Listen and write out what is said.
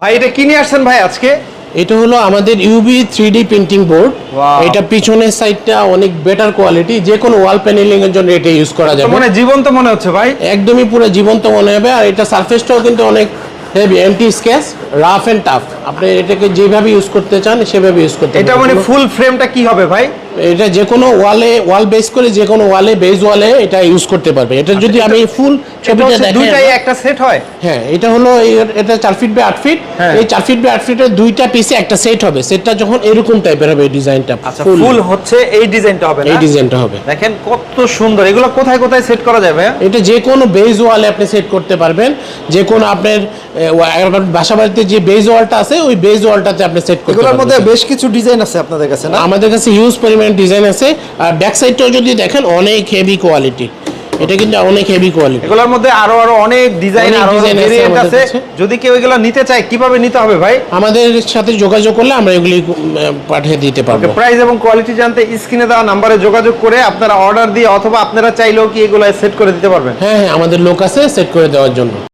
ভাই এটা কি নিয়ে আসছেন ভাই আজকে? এটা হলো আমাদের ইউভি 3D প্রিন্টিং বোর্ড। এটা পিছনের সাইডটা অনেক বেটার কোয়ালিটি, যে কোনো ওয়াল প্যানেলিং এর জন্য এটা ইউজ করা যাবে। মানে জীবন্ত মনে হচ্ছে ভাই, একদমই পুরো জীবন্ত মনে হবে। আর এটা সারফেসটাও কিন্তু অনেক heavy, anti scratch, rough and tough. আপনি এটাকে যেভাবে ইউজ করতে চান সেভাবে ইউজ করতে পারবেন। এটা মানে ফুল ফ্রেমটা কি হবে ভাই? এটা যে কোনো ওয়াল বেস করে, যে কোনো বেস ওয়ালে এটা ইউজ করতে পারবে। এটা যদি আমি ফুল ছবিটা দেখাই, দুইটাই একটা সেট হয়। হ্যাঁ, এটা হলো এটা 4 ফিট বাই 8 ফিট। এই 4 ফিট বাই 8 ফিটের দুইটা পিসে একটা সেট হবে। সেটটা যখন এরকম টাইপের হবে এই ডিজাইনটা, আচ্ছা ফুল হচ্ছে এই ডিজাইনটা হবে না? এই ডিজাইনটা হবে। দেখেন কত সুন্দর। এগুলো কোথায় কোথায় সেট করা যাবে? এটা যে কোনো বেস ওয়ালে আপনি সেট করতে পারবেন। যে কোনো আপনার বাসা বাড়িতে যে বেস ওয়ালটা আছে ওই বেস ওয়ালটাতে আপনি সেট করতে পারবেন। এগুলোর মধ্যে বেশ কিছু ডিজাইন আছে আপনাদের কাছে না? আমাদের কাছে হিউজ পরিমাণ ডিজাইন আছে। আর ব্যাক সাইডটাও যদি দেখেন অনেক হেভি কোয়ালিটি। এটা কিন্তু অনেক হেভি কোয়ালিটি। এগুলোর মধ্যে আরো অনেক ডিজাইন আর ভেরিয়েন্ট আছে। যদি কেউ এগুলো নিতে চায় কিভাবে নিতে হবে ভাই? আমাদের সাথে যোগাযোগ করলে আমরা এগুলি পাঠিয়ে দিতে পারবো। প্রাইস এবং কোয়ালিটি জানতে স্ক্রিনে দেওয়া নম্বরে যোগাযোগ করে আপনারা অর্ডার দিয়ে অথবা আপনারা চাইলেও কি এগুলো সেট করে দিতে পারবেন? হ্যাঁ, আমাদের লোক আছে সেট করে দেওয়ার জন্য।